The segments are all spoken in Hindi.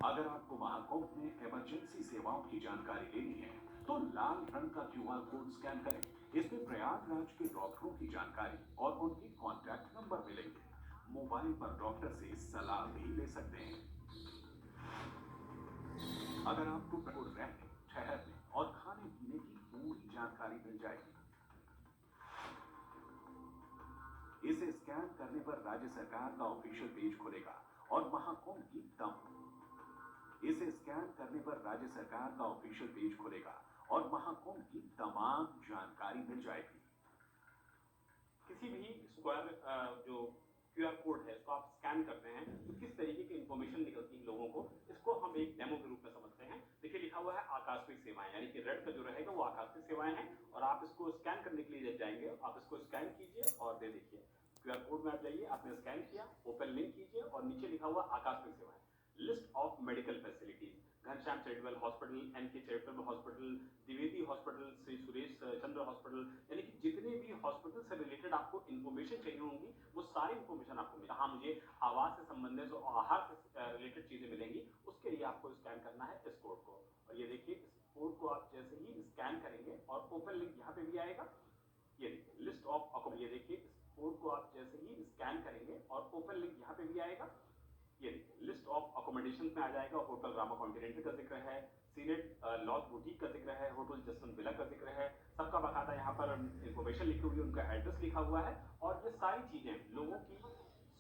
अगर आपको महाकुंभ में इमरजेंसी सेवाओं की जानकारी लेनी है तो लाल रंग का क्यूआर कोड स्कैन करें। इसमें प्रयागराज के डॉक्टरों की जानकारी और उनकी कॉन्टैक्ट नंबर मिलेंगे। मोबाइल पर डॉक्टर से सलाह भी ले सकते हैं। अगर आपको रहने, ठहरने और खाने पीने की पूरी जानकारी मिल जाएगी। इसे स्कैन करने पर राज्य सरकार का ऑफिशियल पेज खुलेगा और महाकुंभ की इसे स्कैन करने पर राज्य सरकार का ऑफिशियल पेज खुलेगा और महाकुंभ की तमाम जानकारी मिल जाएगी। किसी भी स्क्वायर जो क्यूआर कोड है इसको आप स्कैन करते हैं तो किस तरीके की इंफॉर्मेशन निकलती है लोगों को, इसको हम एक डेमो के रूप में समझते हैं। देखिए लिखा हुआ है आकस्मिक सेवाएं, यानी कि रेड का जो रहेगा वो आकस्मिक सेवाएं हैं और आप इसको स्कैन करने के लिए जाएंगे, आप इसको स्कैन कीजिए और दे देखिए क्यूआर कोड में आप जाइए, आपने स्कैन किया, ओपन लिंक कीजिए और नीचे लिखा हुआ आकस्मिक सेवाएं, list of medical facilities, Ghanshyam charitable hospital, NK charitable hospital, Dwivedi hospital, Shri Suresh Chandra hospital, यानी कि जितने भी हॉस्पिटल से रिलेटेड आपको इन्फॉर्मेशन चाहिए होंगी वो सारी इन्फॉर्मेशन आपको मिलेगी। हाँ, मुझे आवास से संबंधित और आहार से रिलेटेड चीजें मिलेंगी, उसके लिए आपको स्कैन करना है इस कोड को। और ये देखिए इस कोड को आप जैसे ही स्कैन करेंगे और ओपन लिंक यहाँ पे भी आएगा, ये देखिए लिस्ट ऑफ, ये देखिए इस कोड को आप जैसे ही स्कैन करेंगे और ओपन लिंक यहाँ पे भी आएगा, ये देखिए लिस्ट ऑफ अकोमोडेशन में आ जाएगा। होटल रामा कॉन्टिनेंटल का जिक्र है, सीनेट लॉज बुटीक का जिक्र है, होटल जसन विला का जिक्र है, सबका बकायदा यहाँ पर इंफॉर्मेशन लिखी हुई है, उनका एड्रेस लिखा हुआ है और ये सारी चीजें लोगों की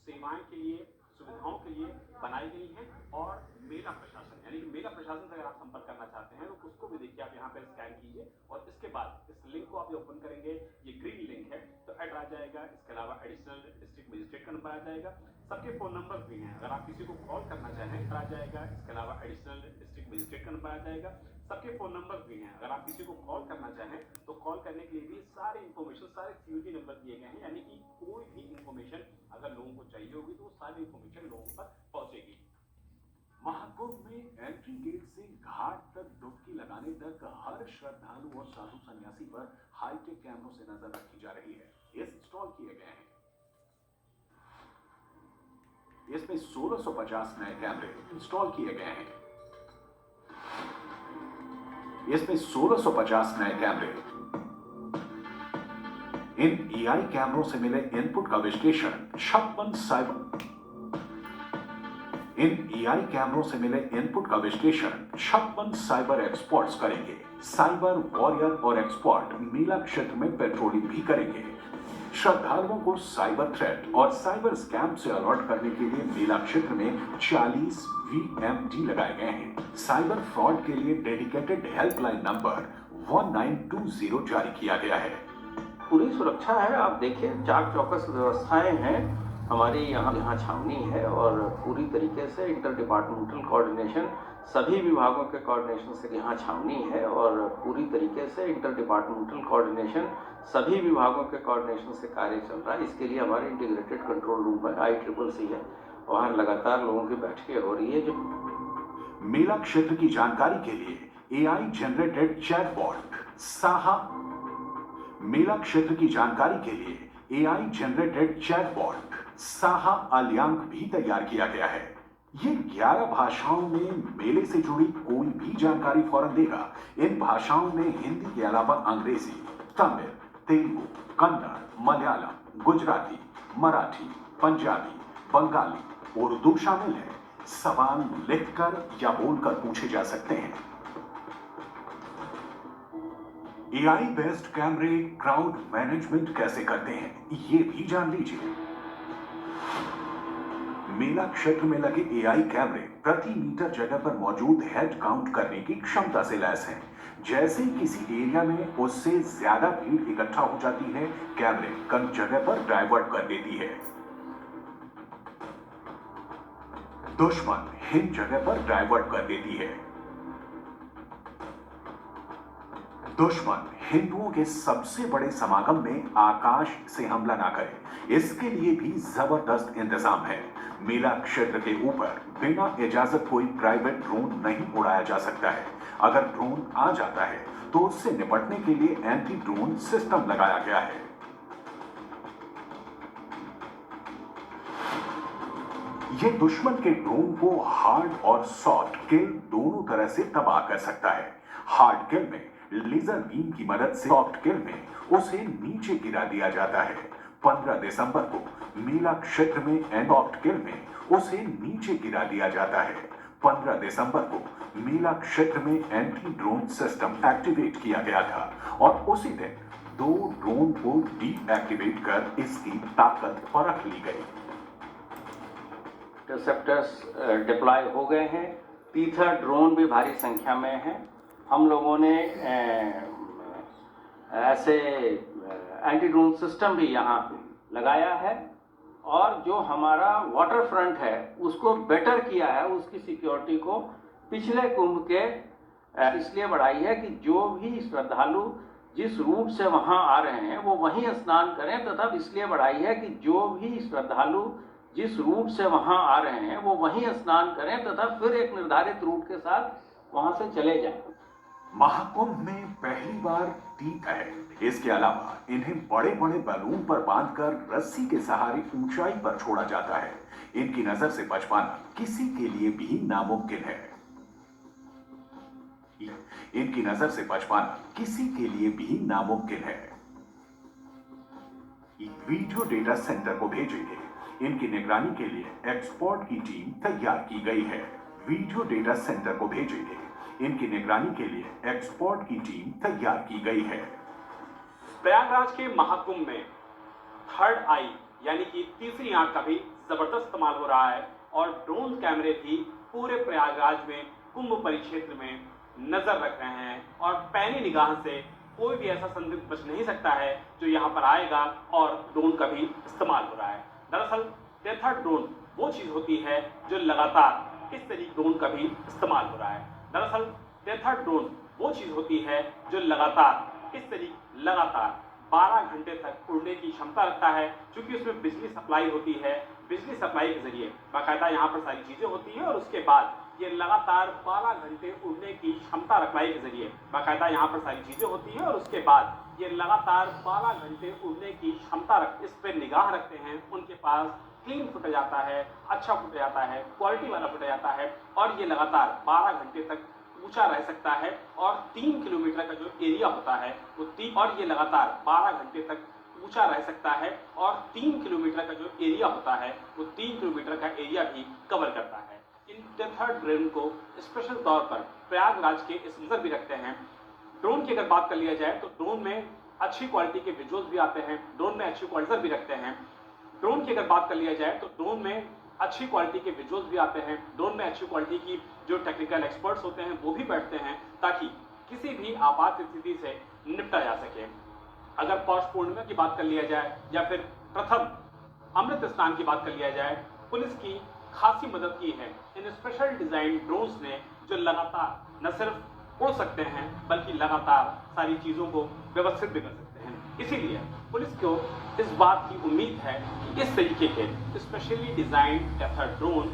सेवाएं के लिए, सुविधाओं के लिए बनाई गई हैं। और मेला प्रशासन, यानी कि मेला प्रशासन से अगर आप संपर्क करना चाहते हैं तो उसको भी देखिए आप यहाँ पे स्कैन कीजिए और इसके बाद इस लिंक को आप ओपन करेंगे, ये ग्रीन लिंक है तो ऐड आ जाएगा। इसके अलावा एडिशनल डिस्ट्रिक्ट मजिस्ट्रेट का नंबर आ जाएगा, सबके फोन नंबर भी हैं, अगर आप किसी को कॉल करना चाहें आ जाएगा। इसके अलावा एडिशनल डिस्ट्रिक्ट मजिस्ट्रेट का नंबर आ जाएगा, सबके फोन नंबर भी हैं, अगर आप किसी को कॉल करना चाहें तो कॉल करने के लिए भी सारे इंफॉर्मेशन, सारे सीयूटी नंबर दिए गए हैं, यानी कि कोई भी इंफॉर्मेशन अगर लोगों को चाहिए होगी तो सारी इंफॉर्मेशन लोगों पर पहुंचेगी। महाकुंभ में एंट्री गेट से घाट तक डुबकी लगाने तक हर श्रद्धालु और साधु सन्यासी पर हाईटेक कैमरों से नजर रखी जा रही है। ये इंस्टॉल किए गए हैं। इसमें 1650 नए कैमरे इंस्टॉल किए गए हैं। इसमें 1650 नए कैमरे। इन ईआई कैमरों से मिले इनपुट का विश्लेषण 56 साइबर एक्सपर्ट्स करेंगे। साइबर वॉरियर और एक्सपर्ट मेला क्षेत्र में पेट्रोलिंग भी करेंगे। श्रद्धालुओं को साइबर थ्रेट और साइबर स्कैम से अलर्ट करने के लिए मेला क्षेत्र में 40 वीएमटी लगाए गए हैं। साइबर फ्रॉड के लिए डेडिकेटेड हेल्पलाइन नंबर 1920 जारी किया गया है। पूरी सुरक्षा है, आप देखिए चाक चौकस व्यवस्थाएं हैं हमारी यहाँ छावनी है और पूरी तरीके से इंटर डिपार्टमेंटल कोऑर्डिनेशन, सभी विभागों के कोऑर्डिनेशन से यहाँ छावनी है और पूरी तरीके से इंटर डिपार्टमेंटल कोऑर्डिनेशन, सभी विभागों के कोऑर्डिनेशन से कार्य चल रहा है। इसके लिए हमारे इंटीग्रेटेड कंट्रोल रूम है, ICCC है, वहाँ लगातार लोगों की बैठकें हो रही है। जो मेला क्षेत्र की जानकारी के लिए AI जनरेटेड चैटबॉट साहा मेला क्षेत्र की जानकारी के लिए AI जनरेटेड चैटबॉट साहा अलियांक भी तैयार किया गया है। ये 11 भाषाओं में मेले से जुड़ी कोई भी जानकारी फौरन देगा। इन भाषाओं में हिंदी के अलावा अंग्रेजी, तमिल, तेलुगु, कन्नड़, मलयालम, गुजराती, मराठी, पंजाबी, बंगाली, उर्दू शामिल है। सवाल लिखकर या बोलकर पूछे जा सकते हैं। AI बेस्ड कैमरे क्राउड मैनेजमेंट कैसे करते हैं, ये भी जान लीजिए। मेला क्षेत्र में लगे AI कैमरे प्रति मीटर जगह पर मौजूद हेड काउंट करने की क्षमता से लैस हैं। जैसे किसी एरिया में उससे ज्यादा भीड़ इकट्ठा हो जाती है, कैमरे कम जगह पर डाइवर्ट कर देती है। दुश्मन हिंद जगह पर डाइवर्ट कर देती है। दुश्मन हिंदुओं के सबसे बड़े समागम में आकाश से हमला ना करे, इसके लिए भी जबरदस्त इंतजाम है। मेला क्षेत्र के ऊपर बिना इजाजत कोई प्राइवेट ड्रोन नहीं उड़ाया जा सकता है। अगर ड्रोन आ जाता है तो उससे निपटने के लिए एंटी ड्रोन सिस्टम लगाया गया है। ये दुश्मन के ड्रोन को हार्ड और सॉफ्ट किल दोनों तरह से तबाह कर सकता है। हार्ड किल में लेजर बीम की मदद से, सॉफ्ट किल में उसे नीचे गिरा दिया जाता है। 15 दिसंबर को मेला क्षेत्र में सॉफ्ट किल में उसे नीचे गिरा दिया जाता है। 15 दिसंबर को मेला क्षेत्र में एंटी ड्रोन सिस्टम एक्टिवेट किया गया था और उसी दिन 2 ड्रोन को डीएक्टिवेट कर इसकी ताकत परख ली गई। इंटरसेप्टर्स डिप्लॉय हो गए हैं। तीथर ड्रोन भी भारी संख्या में हैं। हम लोगों ने ऐसे एंटी ड्रोन सिस्टम भी यहाँ लगाया है और जो हमारा वाटर फ्रंट है उसको बेटर किया है, उसकी सिक्योरिटी को पिछले कुंभ के इसलिए बढ़ाई है कि जो भी श्रद्धालु जिस रूट से वहाँ आ रहे हैं वो वहीं स्नान करें, तथा इसलिए बढ़ाई है कि जो भी श्रद्धालु जिस रूट से वहाँ आ रहे हैं वो वहीं स्नान करें तथा फिर एक निर्धारित रूट के साथ वहाँ से चले जाएं। महाकुंभ में पहली बार तीर्थ है। इसके अलावा इन्हें बड़े बड़े बैलून पर बांधकर रस्सी के सहारे ऊंचाई पर छोड़ा जाता है। इनकी नजर से बच पाना किसी के लिए भी नामुमकिन है। इनकी नजर से बच पाना किसी के लिए भी नामुमकिन है। वीडियो डेटा सेंटर को भेजेंगे। इनकी निगरानी के लिए एक्सपर्ट की टीम तैयार की गई है। वीडियो डेटा सेंटर को भेजेंगे। इनकी निगरानी के लिए एक्सपर्ट की टीम तैयार की गई है। प्रयागराज के महाकुंभ में थर्ड आई यानी कि तीसरी आंख का भी जबरदस्त इस्तेमाल हो रहा है और ड्रोन कैमरे भी पूरे प्रयागराज में कुंभ परिक्षेत्र में नजर रख रहे हैं और पैनी निगाह से कोई भी ऐसा संदिग्ध बच नहीं सकता है जो यहाँ पर आएगा और ड्रोन का भी इस्तेमाल हो रहा है। दरअसल टेथर ड्रोन वो चीज होती है जो लगातार इस तरीके ड्रोन का भी इस्तेमाल हो रहा है। दरअसल टेथर ड्रोन वो चीज होती है जो लगातार 12 घंटे तक उड़ने की क्षमता रखता है। क्योंकि उसमें बिजली सप्लाई होती है, बिजली सप्लाई के जरिए बाकायदा यहाँ पर सारी चीजें होती है और उसके बाद ये लगातार 12 घंटे उड़ने की क्षमता रखने के जरिए बाकायदा यहाँ पर सारी चीजें होती है और उसके बाद ये लगातार 12 घंटे उड़ने की क्षमता इस पर निगाह रखते हैं। उनके पास क्लीन फुटेज आता है, अच्छा फुटेज आता है, क्वालिटी वाला फुटेज आता है और ये लगातार 12 घंटे तक ऊंचा रह सकता है और 3 किलोमीटर का जो एरिया होता है और ये लगातार 12 घंटे तक ऊंचा रह सकता है और 3 किलोमीटर का जो एरिया होता है वो 3 किलोमीटर का एरिया भी कवर करता है। इन टेथर ड्रोन को स्पेशल तौर पर प्रयागराज के इस नजर भी रखते हैं। ड्रोन की अगर बात कर लिया जाए तो ड्रोन में अच्छी क्वालिटी के विजुअल्स भी आते हैं, ड्रोन में अच्छी क्वालिटी भी रखते हैं। ड्रोन की अगर बात कर लिया जाए तो ड्रोन में अच्छी क्वालिटी के विजुअल्स भी आते हैं, ड्रोन में अच्छी क्वालिटी की जो टेक्निकल एक्सपर्ट्स होते हैं वो भी बैठते हैं ताकि किसी भी आपात स्थिति से निपटा जा सके। अगर पौष पूर्णिमा की बात कर लिया जाए या फिर प्रथम अमृत स्नान की बात कर लिया जाए, पुलिस की खासी मदद की है इन स्पेशल डिजाइन ड्रोन्स ने जो लगातार न सिर्फ उड़ सकते हैं बल्कि लगातार सारी चीजों को व्यवस्थित भी कर सकते हैं। इसीलिए पुलिस को इस बात की उम्मीद है कि इस तरीके के स्पेशली डिजाइन टेथर ड्रोन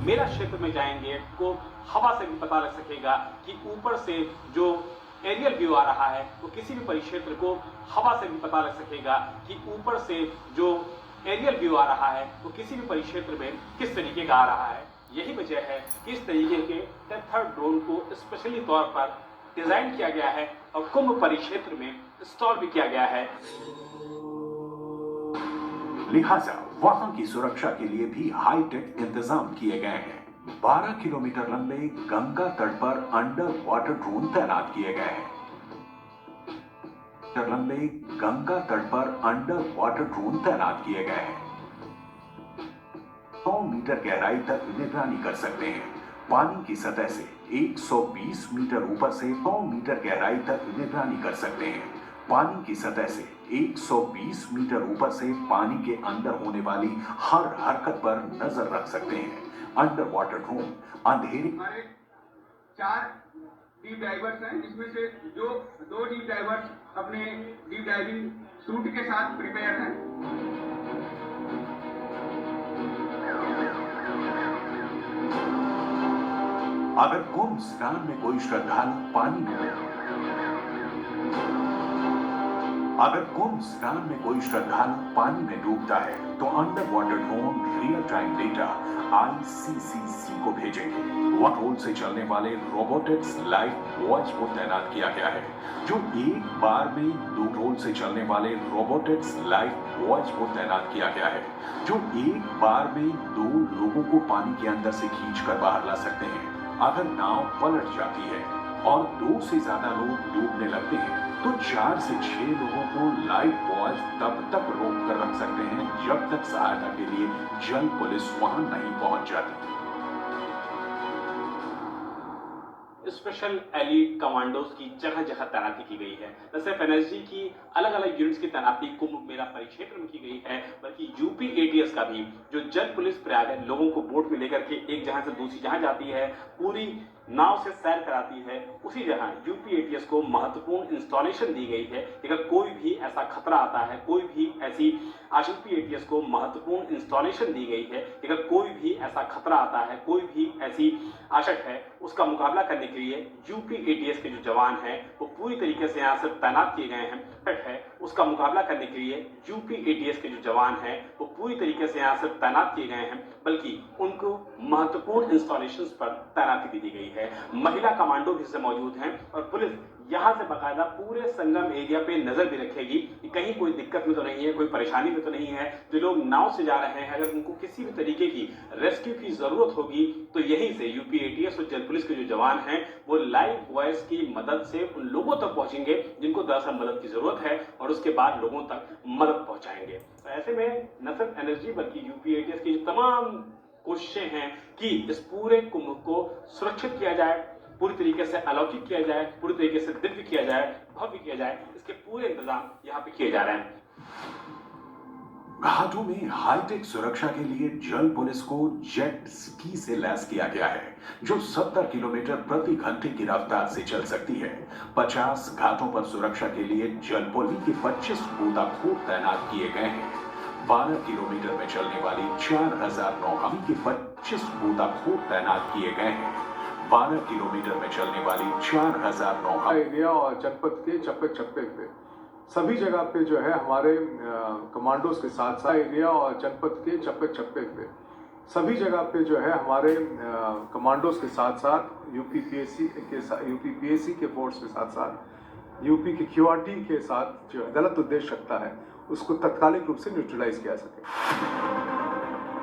मेरा क्षेत्र में जाएंगे को हवा से भी पता लग सकेगा कि ऊपर से जो एरियल व्यू आ रहा है तो किसी भी परिक्षेत्र को हवा से भी पता लग सकेगा कि ऊपर से जो एरियल व्यू आ रहा है तो किसी भी परिक्षेत्र में किस तरीके का आ रहा है। यही वजह है कि इस तरीके के टेथर ड्रोन को स्पेशली तौर पर डिजाइन किया गया है और कुंभ परिक्षेत्र में इंस्टॉल भी किया गया है। लिहाजा वहां की सुरक्षा के लिए भी हाईटेक इंतजाम किए गए हैं। 12 किलोमीटर लंबे गंगा तट पर अंडर वाटर ड्रोन तैनात किए गए हैं। लंबे गंगा तट पर अंडर वाटर ड्रोन तैनात किए गए हैं। 100 मीटर गहराई तक निगरानी कर सकते हैं। पानी की सतह से 120 मीटर ऊपर से 100 मीटर गहराई तक निगरानी कर सकते हैं। पानी की सतह से 120 मीटर ऊपर से पानी के अंदर होने वाली हर हरकत पर नजर रख सकते हैं। अंडर वाटर ड्रोन अंधेरे 4 डीप डाइवर्स हैं, जिसमें से जो 2 डीप डाइवर्स अपने डीप डाइविंग सूट के साथ प्रिपेयर हैं। अगर कुंभ स्नान में कोई श्रद्धालु पानी में अगर कुंभ स्नान में कोई श्रद्धालु पानी में डूबता है तो under water drone real time data ICCC को भेजेंगे। वाटर से चलने वाले रोबोटिक्स लाइफ वॉइस को तैनात किया गया है, जो एक बार में 2 रोल से चलने वाले रोबोटिक्स लाइफ वॉइस को तैनात किया गया है, जो एक बार में 2 लोगों को पानी के अंदर से खींचकर बाहर ला सकते हैं। अगर नाव पलट जाती है और 2 से ज्यादा लोग डूबने लगते हैं तो 4 से 6 लोगों को लाइफ बॉयज तब तक रोक कर रख सकते हैं जब तक सहायता के लिए जल पुलिस वहां नहीं पहुंच जाती। स्पेशल एलीट कमांडोज की जगह जगह तैनाती की गई है। न सिर्फ एनएसजी की अलग अलग यूनिट्स की तैनाती कुंभ मेला परिक्षेत्र में की गई है, बल्कि यूपी एटीएस का भी, जो जल पुलिस प्रयाग है, लोगों को बोट में लेकर के एक जगह से दूसरी जगह जाती है, पूरी नाव से सैर कराती है, उसी जगह यूपी एटीएस को महत्वपूर्ण इंस्टॉलेशन दी गई है। अगर कोई भी ऐसा खतरा आता है, कोई भी ऐसी यूपी एटीएस को महत्वपूर्ण इंस्टॉलेशन दी गई है, अगर कोई भी ऐसा खतरा आता है, कोई भी ऐसी आशंक है, उसका मुकाबला करने के लिए यूपी एटीएस के जो जवान हैं वो पूरी तरीके से यहाँ से तैनात किए गए हैं। है उसका मुकाबला करने के लिए यूपी एटीएस के जो जवान हैं वो पूरी तरीके से यहाँ से तैनात किए गए हैं, बल्कि उनको महत्वपूर्ण इंस्टॉलेशंस पर तैनाती भी दी गई है। महिला कमांडो भी से मौजूद हैं और पुलिस यहाँ से बाकायदा पूरे संगम एरिया पे नजर भी रखेगी कि कहीं कोई दिक्कत में तो नहीं है, कोई परेशानी में तो नहीं है। जो लोग नाव से जा रहे हैं, अगर उनको किसी भी तरीके की रेस्क्यू की जरूरत होगी तो यहीं से यूपी एटीएस और जल पुलिस के जो जवान हैं वो लाइव वॉइस की मदद से उन लोगों तक पहुंचेंगे जिनको दरअसल मदद की जरूरत है और उसके बाद लोगों तक मदद पहुंचाएंगे। तो ऐसे में न सिर्फ एनएसजी बल्कि यूपी एटीएस की जो तमाम कोशिशें हैं कि इस पूरे कुंभ को सुरक्षित किया जाए, पूरी तरीके से अलौकिक किया जाए, पूरी तरीके से दिव्य किया जाए, भव्य किया जाए, इसके पूरे इंतजाम यहाँ पे किए जा रहे हैं। घाटों में हाईटेक सुरक्षा के लिए जल पुलिस को जेट स्की से लैस किया गया है, जो 70 किलोमीटर प्रति घंटे की रफ्तार से चल सकती है। 50 घाटों पर सुरक्षा के लिए जल पुलिस के 25 गोताखोर तैनात किए गए हैं। 12 किलोमीटर में चलने वाली 4000 नौकाओं के 25 गोताखोर तैनात किए गए हैं। 12 किलोमीटर में चलने वाली 4000 नौका एरिया और जनपद के चप्पे चप्पे पे सभी जगह पे जो है हमारे कमांडोज के साथ साथ एरिया और जनपद के चप्पे चप्पे पे सभी जगह पे जो है हमारे कमांडोज के साथ साथ यूपी पीएसी के फोर्स के साथ साथ यूपी के QRT के साथ जो गलत उद्देश्य रखता है उसको तत्कालिक रूप से न्यूट्रलाइज किया सके।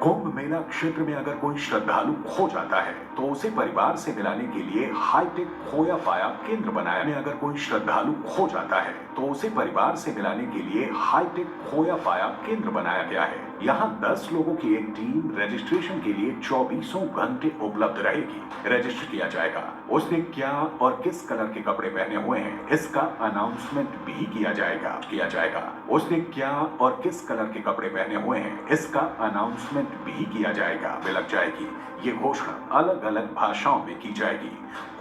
कुंभ मेला क्षेत्र में अगर कोई श्रद्धालु खो जाता है तो उसे परिवार से मिलाने के लिए हाईटेक खोया पाया केंद्र बनाया है। अगर कोई श्रद्धालु खो जाता है तो उसे परिवार से मिलाने के लिए हाईटेक खोया पाया केंद्र बनाया गया है। यहाँ 10 लोगों की एक टीम रजिस्ट्रेशन के लिए 24 घंटे उपलब्ध रहेगी। रजिस्टर किया जाएगा, उसने क्या और किस कलर के कपड़े पहने हुए हैं इसका अनाउंसमेंट भी किया जाएगा। उसने क्या और किस कलर के कपड़े पहने हुए हैं इसका अनाउंसमेंट भी किया जाएगा। लग जाएगी ये घोषणा अलग अलग भाषाओं में की जाएगी।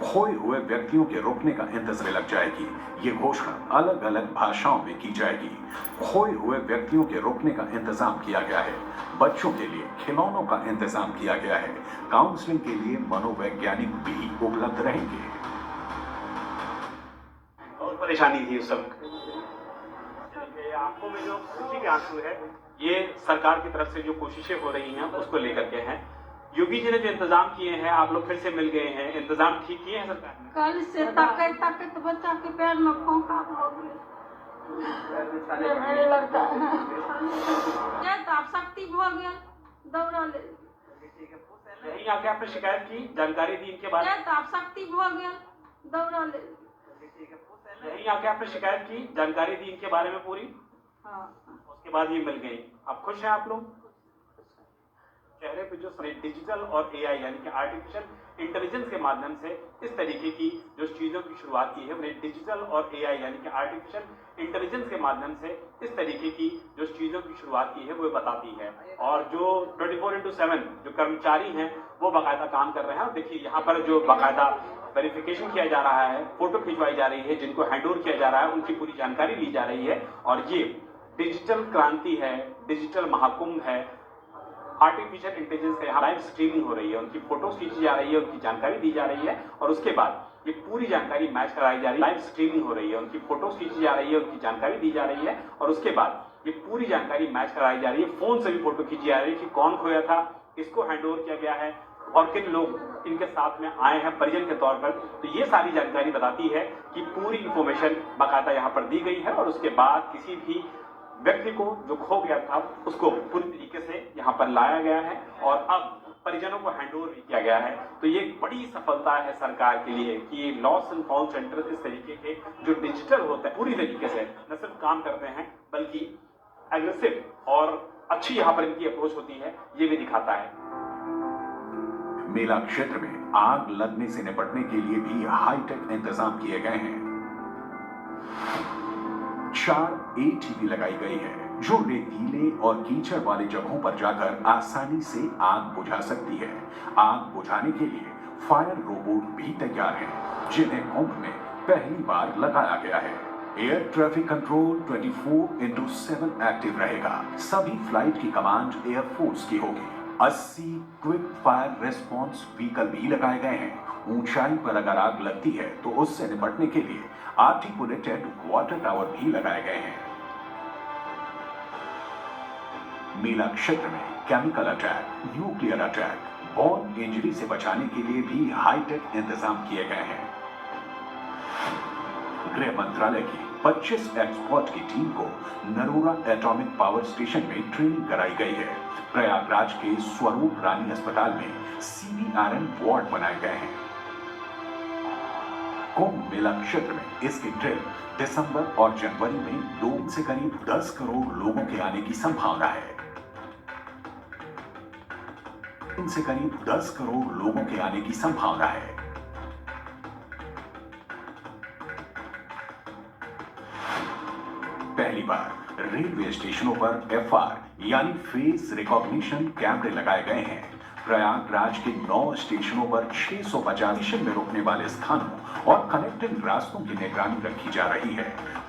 खोए हुए व्यक्तियों के रुकने का इंतजाम लग जाएगी। ये घोषणा अलग अलग भाषाओं में की जाएगी। खोए हुए व्यक्तियों के रुकने का इंतजाम किया गया है। बच्चों के लिए खिलौनों का इंतजाम किया गया है। काउंसलिंग के लिए मनोवैज्ञानिक भी उपलब्ध रहेंगे। और परेशानी थी उस सब आंखों में जो खुशी के आंसू है, ये सरकार की तरफ से जो कोशिशें हो रही हैं उसको लेकर के हैं। योगी जी ने जो इंतजाम किए हैं, आप लोग फिर से मिल गए हैं, इंतजाम ठीक किए हैं सरकार ने? कल से ताकत बच्चा के पैर में फोंका हो गया। मेरे लगता है ये तो आप शक्ति हो गया, दौड़ा ले। यही आके आपने शिकायत की, जानकारी दी इनके बारे में? ये तो आप शक्ति हो गया, दौड़ा ले। यही आके आपने शिकायत की, जानकारी दी इनके बारे में पूरी? हाँ। उसके बाद ये मिल गई। आप खुश हैं आप लोग? चेहरे पे जो डिजिटल और एआई यानी कि आर्टिफिशियल इंटेलिजेंस के माध्यम से इस तरीके की जो चीज़ों की शुरुआत की है, उन्हें डिजिटल और एआई यानी कि आर्टिफिशियल इंटेलिजेंस के माध्यम से इस तरीके की जो चीज़ों की शुरुआत की है वो बताती है। और जो 24/7 जो कर्मचारी हैं वो बाकायदा काम कर रहे हैं। और देखिए यहाँ पर जो बाकायदा वेरिफिकेशन किया जा रहा है, फोटो खिंचवाई जा रही है, जिनको हैंडओवर किया जा रहा है उनकी पूरी जानकारी ली जा रही है। और ये डिजिटल क्रांति है, डिजिटल महाकुंभ है, आर्टिफिशियल इंटेलिजेंस का यहाँ लाइव स्ट्रीमिंग हो रही है, उनकी फोटोज खींची जा रही है, उनकी जानकारी दी जा रही है और उसके बाद ये पूरी जानकारी मैच कराई जा रही है, लाइव स्ट्रीमिंग हो रही है, उनकी फोटोज खींची जा रही है, उनकी जानकारी दी जा रही है और उसके बाद ये पूरी जानकारी मैच कराई जा रही है। फोन से भी फोटो खींची जा रही है कि कौन खोया था, किसको हैंडओवर किया गया है और किन लोग इनके साथ में आए हैं परिजन के तौर पर। तो ये सारी जानकारी बताती है कि पूरी इंफॉर्मेशन बाकायदा यहाँ पर दी गई है और उसके बाद किसी भी व्यक्ति को जो खो गया था उसको पूरी तरीके से यहाँ पर लाया गया है और अब परिजनों को हैंडओवर भी किया गया है। तो ये एक बड़ी सफलता है सरकार के लिए कि ये लॉस्ट एंड फाउंड सेंटर इस तरीके के जो डिजिटल होता है पूरी तरीके से न सिर्फ काम करते हैं बल्कि एग्रेसिव और अच्छी यहाँ पर इनकी अप्रोच होती है, ये भी दिखाता है। मेला क्षेत्र में आग लगने से निपटने के लिए भी हाईटेक इंतजाम किए गए हैं। 4 ATV लगाई गई है जो रेतीले और कीचड़ वाले जगहों पर जाकर आसानी से आग बुझा सकती है। आग बुझाने के लिए फायर रोबोट भी तैयार हैं, जिन्हें कुंभ में पहली बार लगाया गया है। एयर ट्रैफिक कंट्रोल 24/7 एक्टिव रहेगा। सभी फ्लाइट की कमांड एयरफोर्स की होगी। 80 क्विक फायर रेस्पॉन्स व्हीकल भी लगाए गए हैं। ऊंचाई पर अगर आग लगती है तो उससे निपटने के लिए आर्टिकुलेटेड वाटर टावर भी लगाए गए हैं। मेला क्षेत्र में chemical attack, nuclear attack, bomb injury से बचाने के लिए भी हाईटेक इंतजाम किए गए हैं। गृह मंत्रालय की 25 एक्सपर्ट की टीम को नरोरा एटॉमिक पावर स्टेशन में ट्रेनिंग कराई गई है। प्रयागराज के स्वरूप रानी अस्पताल में CBRN वार्ड बनाए गए हैं। कुंभ मेला क्षेत्र में इसकी ड्रिल दिसंबर और जनवरी में 2 से करीब 10 करोड़ लोगों के आने की संभावना है। इनसे करीब 10 करोड़ लोगों के आने की संभावना है। पहली बार रेलवे स्टेशनों पर FR यानी फेस रिकॉग्निशन कैमरे लगाए गए हैं। प्रयागराज के 9 स्टेशनों पर 650 स्टेशन में रुकने वाले स्थानों और कनेक्टिंग रास्तों की निगरानी रखी जा रही है।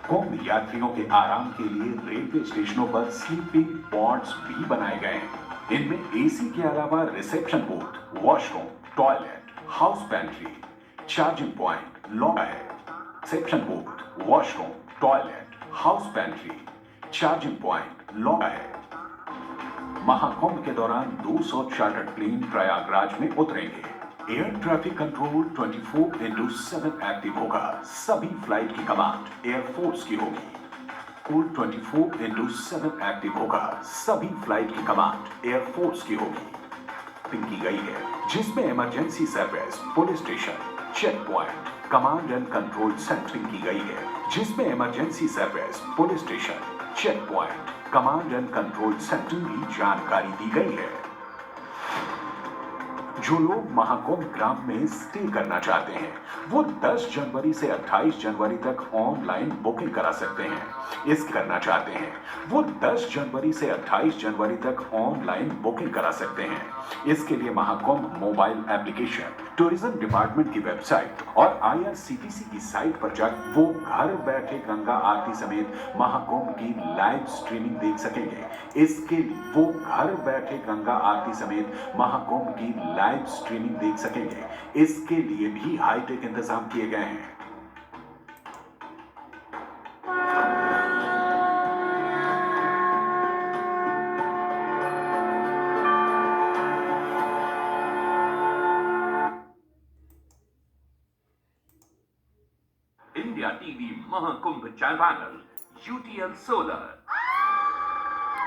कुंभ यात्रियों के आराम के लिए रेलवे स्टेशनों पर स्लीपिंग पॉड्स भी बनाए गए हैं। इनमें AC के अलावा reception booth, washroom, toilet, house pantry, charging point, locker है। Reception booth, washroom, toilet, house pantry, charging point, locker है। महाकुंभ के दौरान 200 चार्टर्ड प्लेन प्रयागराज में उतरेंगे। एयर ट्रैफिक कंट्रोल 24/7 एक्टिव होगा। सभी फ्लाइट की कमांड एयरफोर्स की होगी। 24/7 एक्टिव होगा। सभी फ्लाइट की कमांड एयरफोर्स की होगी। की गई है जिसमें emergency service, police station, check point, command and control centering की गई है, जिसमें emergency service, police station, check point, command and control centering की जानकारी दी गई है। जो लोग महाकुंभ ग्राम में स्टे करना चाहते हैं वो 10 जनवरी से 28 जनवरी तक ऑनलाइन बुकिंग करा सकते हैं। इस करना चाहते हैं वो 10 जनवरी से 28 जनवरी तक ऑनलाइन बुकिंग करा सकते हैं। इसके लिए Mahakumbh mobile application, tourism department की वेबसाइट और IRCTC की साइट पर जाकर वो घर बैठे गंगा आरती समेत महाकुंभ की लाइव स्ट्रीमिंग देख सकेंगे। इसके लिए वो घर बैठे गंगा आरती समेत महाकुंभ की लाइव स्ट्रीमिंग देख सकेंगे। इसके लिए भी हाईटेक इंतजाम किए गए हैं। India TV Mahakumbh channel, UTL Solar.